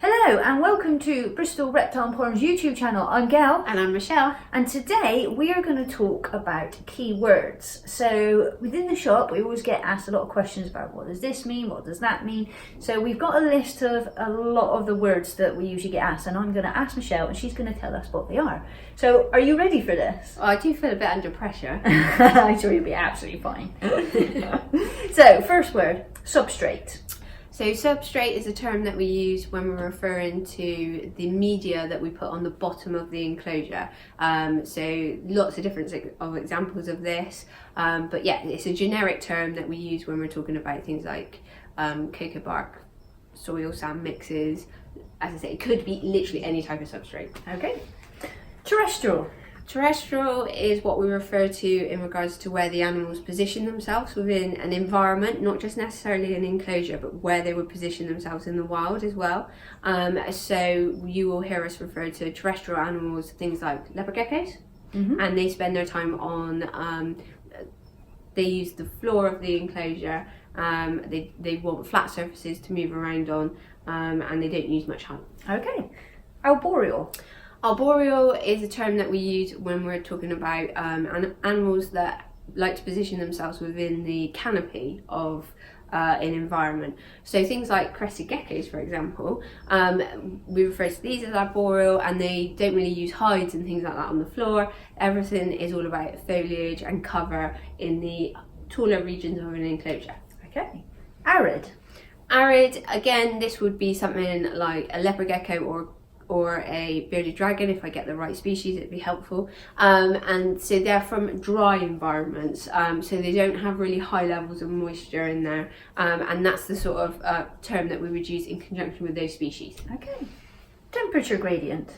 Hello and welcome to Bristol Reptile Emporium's YouTube channel. I'm Gail. And I'm Michelle. And today we are going to talk about keywords. So within the shop we always get asked a lot of questions about what does this mean, what does that mean. So we've got a list of a lot of the words that we usually get asked, and I'm going to ask Michelle and she's going to tell us what they are. So are you ready for this? Well, I do feel a bit under pressure. I'm sure you'll be absolutely fine. So first word, substrate. So substrate is a term that we use when we're referring to the media that we put on the bottom of the enclosure. So lots of different examples of this, but yeah, it's a generic term that we use when we're talking about things like cocoa bark, soil, sand mixes. As I say, it could be literally any type of substrate. Okay. Terrestrial. Terrestrial is what we refer to in regards to where the animals position themselves within an environment, not just necessarily an enclosure, but where they would position themselves in the wild as well. So you will hear us refer to terrestrial animals, things like leopard geckos, and they spend their time on, they use the floor of the enclosure, they want flat surfaces to move around on, and they don't use much height. Okay. Boreal. Boreal is a term that we use when we're talking about animals that like to position themselves within the canopy of an environment. So things like crested geckos, for example, we refer to these as arboreal, and they don't really use hides and things like that on the floor. Everything is all about foliage and cover in the taller regions of an enclosure. Okay. Arid. Arid, again, this would be something like a leopard gecko or a bearded dragon. If I get the right species, it'd be helpful. And so they're from dry environments, so they don't have really high levels of moisture in there, and that's the sort of term that we would use in conjunction with those species. Okay. Temperature gradient.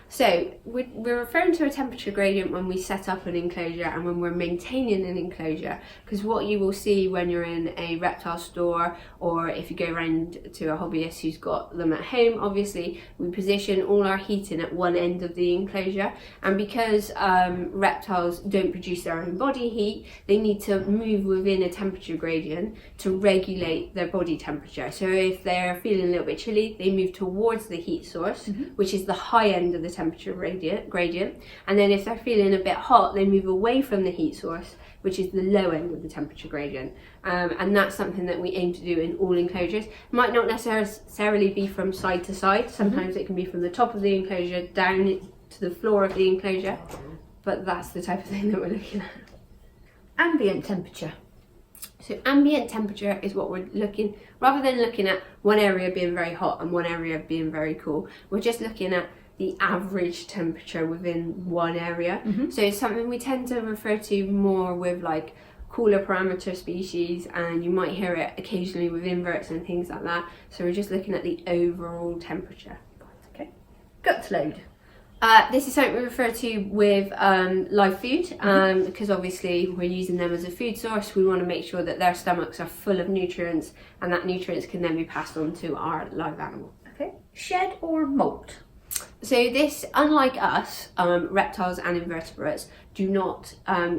So we're referring to a temperature gradient when we set up an enclosure and when we're maintaining an enclosure, because what you will see when you're in a reptile store, or if you go around to a hobbyist who's got them at home, obviously we position all our heating at one end of the enclosure, and because reptiles don't produce their own body heat, they need to move within a temperature gradient to regulate their body temperature. So if they're feeling a little bit chilly, they move towards the heat source, which is the high end of the temperature gradient, and then if they're feeling a bit hot, they move away from the heat source, which is the low end of the temperature gradient, and that's something that we aim to do in all enclosures. It might not necessarily be from side to side. Sometimes it can be from the top of the enclosure down to the floor of the enclosure, but that's the type of thing that we're looking at. Ambient temperature. So ambient temperature is what we're looking, rather than looking at one area being very hot and one area being very cool, we're just looking at the average temperature within one area. So it's something we tend to refer to more with like cooler parameter species, and you might hear it occasionally with inverts and things like that. So we're just looking at the overall temperature. Okay. Gut load. This is something we refer to with live food, because obviously we're using them as a food source. We want to make sure that their stomachs are full of nutrients, and that nutrients can then be passed on to our live animal. Okay. Shed or molt. So this, unlike us, reptiles and invertebrates do not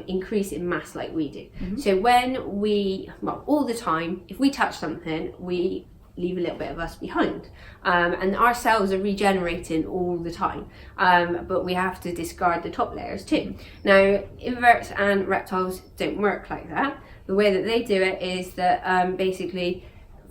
increase in mass like we do. So when we, all the time, if we touch something, we leave a little bit of us behind, and our cells are regenerating all the time, but we have to discard the top layers too. Now inverts and reptiles don't work like that. The way that they do it is that basically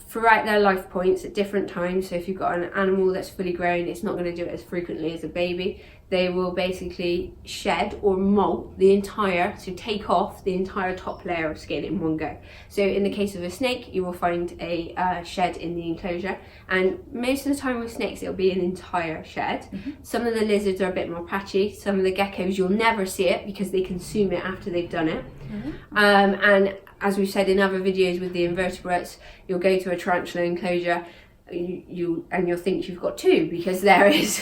throughout their life points at different times, so if you've got an animal that's fully grown, it's not going to do it as frequently as a baby. They will basically shed or molt the entire, so take off the entire top layer of skin in one go. So in the case of a snake, you will find a shed in the enclosure, and most of the time with snakes it'll be an entire shed. Some of the lizards are a bit more patchy. Some of the geckos, you'll never see it because they consume it after they've done it. And as we've said in other videos with the invertebrates, you'll go to a tarantula enclosure, you'll think you've got two because there is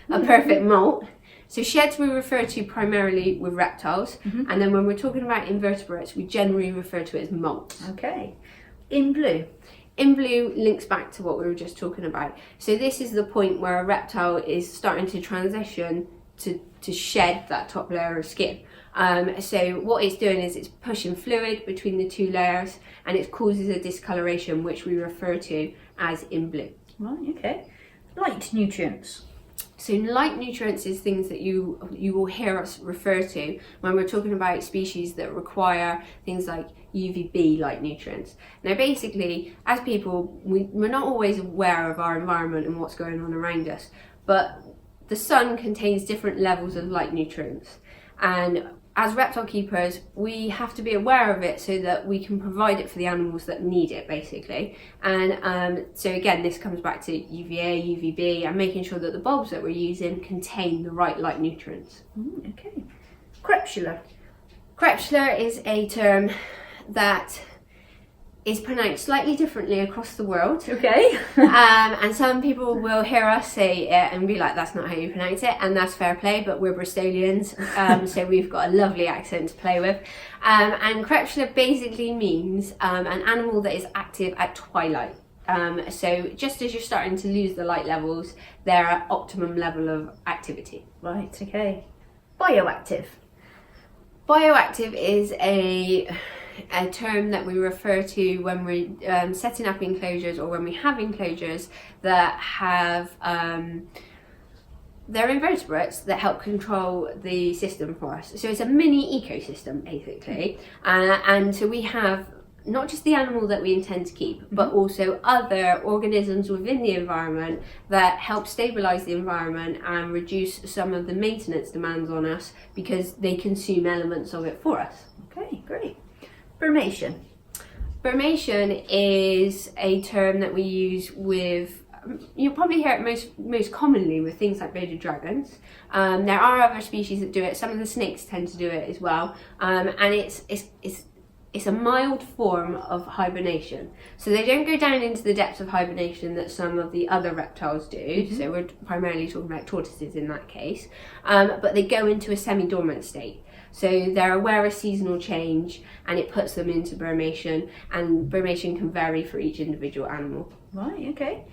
a perfect molt. So sheds we refer to primarily with reptiles, and then when we're talking about invertebrates, we generally refer to it as molt. Okay. In blue. In blue links back to what we were just talking about. So this is the point where a reptile is starting to transition to shed that top layer of skin. So what it's doing is it's pushing fluid between the two layers, and it causes a discoloration which we refer to as in blue. Right, okay. Light nutrients. So light nutrients is things that you will hear us refer to when we're talking about species that require things like UVB light nutrients. Now basically, as people, we're not always aware of our environment and what's going on around us, but the sun contains different levels of light nutrients, and as reptile keepers we have to be aware of it so that we can provide it for the animals that need it, basically. And so again, this comes back to UVA, UVB, and making sure that the bulbs that we're using contain the right light nutrients. Okay. Crepuscular. Crepuscular is a term that is pronounced slightly differently across the world. Okay. And some people will hear us say it and be like, that's not how you pronounce it, and that's fair play, but we're Bristolians, so we've got a lovely accent to play with. And crepuscular basically means an animal that is active at twilight. So just as you're starting to lose the light levels, they're at optimum level of activity. Right, okay. Bioactive. Bioactive is a term that we refer to when we're setting up enclosures, or when we have enclosures that have they're invertebrates that help control the system for us. So it's a mini ecosystem, basically. And so we have not just the animal that we intend to keep, but also other organisms within the environment that help stabilise the environment and reduce some of the maintenance demands on us, because they consume elements of it for us. Okay, great. Formation. Formation is a term that we use with, you'll probably hear it most commonly with things like bearded dragons. There are other species that do it. Some of the snakes tend to do it as well, and it's a mild form of hibernation. So they don't go down into the depths of hibernation that some of the other reptiles do. So we're primarily talking about tortoises in that case, but they go into a semi-dormant state. So they're aware of seasonal change, and it puts them into brumation, and brumation can vary for each individual animal. Right, okay.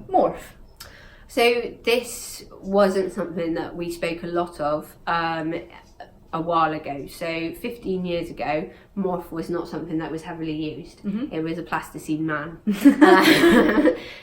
Morph. So this wasn't something that we spoke a lot of a while ago. So 15 years ago, morph was not something that was heavily used. It was a plasticine man.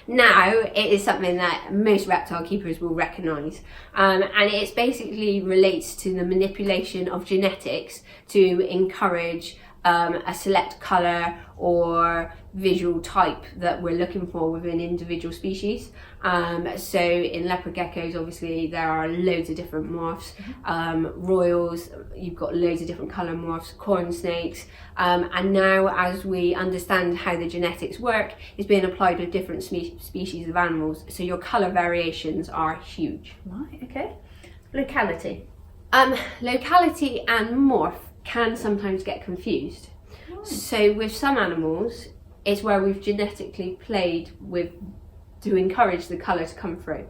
Now it is something that most reptile keepers will recognise, and it basically relates to the manipulation of genetics to encourage a select colour or visual type that we're looking for within individual species. So in leopard geckos, obviously there are loads of different morphs. Royals, you've got loads of different colour morphs, corn snakes, and now as we understand how the genetics work, it's being applied with different species of animals, so your colour variations are huge. Right, okay. Locality. Locality and morph can sometimes get confused. So with some animals, it's where we've genetically played with to encourage the colour to come through.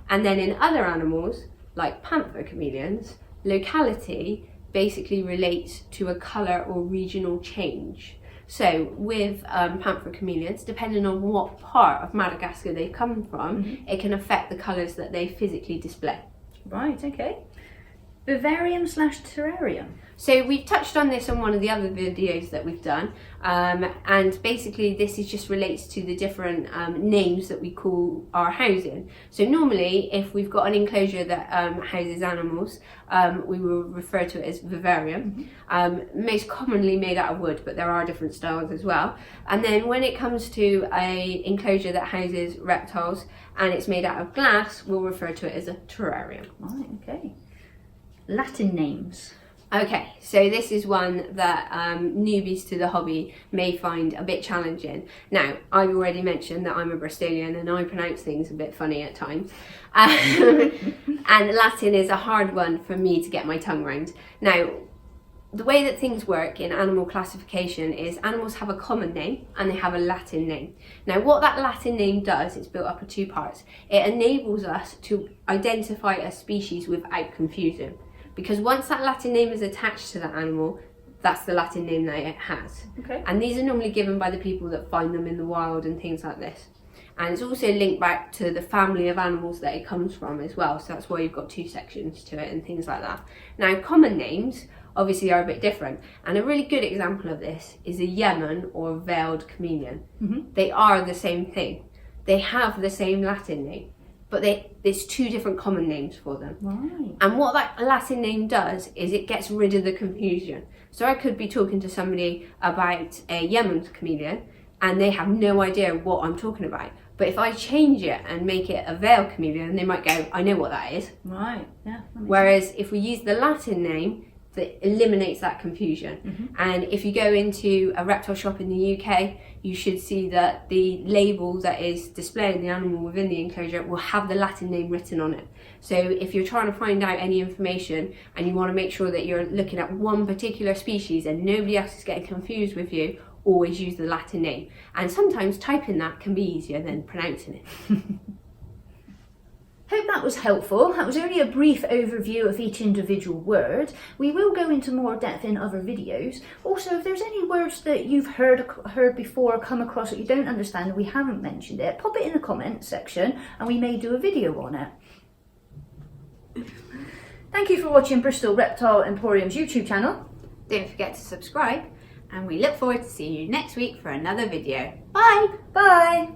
And then in other animals, like panther chameleons, locality basically relates to a colour or regional change. So with panther chameleons, depending on what part of Madagascar they come from, it can affect the colours that they physically display. Right, okay. Vivarium/terrarium. So we've touched on this on one of the other videos that we've done, and basically this is just relates to the different names that we call our housing. So normally if we've got an enclosure that houses animals, we will refer to it as vivarium, most commonly made out of wood, but there are different styles as well. And then when it comes to a enclosure that houses reptiles and it's made out of glass, we'll refer to it as a terrarium. Right, okay. Latin names. Okay, so this is one that newbies to the hobby may find a bit challenging. Now, I've already mentioned that I'm a Bristolian and I pronounce things a bit funny at times. And Latin is a hard one for me to get my tongue around. Now, the way that things work in animal classification is animals have a common name and they have a Latin name. Now, what that Latin name does, it's built up of two parts. It enables us to identify a species without confusion. Because once that Latin name is attached to that animal, that's the Latin name that it has. Okay. And these are normally given by the people that find them in the wild and things like this. And it's also linked back to the family of animals that it comes from as well. So that's why you've got two sections to it and things like that. Now, common names obviously are a bit different. And a really good example of this is a Yemen or veiled chameleon. They are the same thing. They have the same Latin name, but there's two different common names for them. Right. And what that Latin name does is it gets rid of the confusion. So I could be talking to somebody about a Yemen chameleon and they have no idea what I'm talking about. But if I change it and make it a veil chameleon, they might go, I know what that is. Right, yeah. Whereas if we use the Latin name, that eliminates that confusion. And if you go into a reptile shop in the UK, you should see that the label that is displaying the animal within the enclosure will have the Latin name written on it. So if you're trying to find out any information and you want to make sure that you're looking at one particular species and nobody else is getting confused with you, always use the Latin name. And sometimes typing that can be easier than pronouncing it. Hope that was helpful. That was only a brief overview of each individual word. We will go into more depth in other videos. Also, if there's any words that you've heard before or come across that you don't understand and we haven't mentioned it, pop it in the comments section and we may do a video on it. Thank you for watching Bristol Reptile Emporium's YouTube channel. Don't forget to subscribe, and we look forward to seeing you next week for another video. Bye! Bye!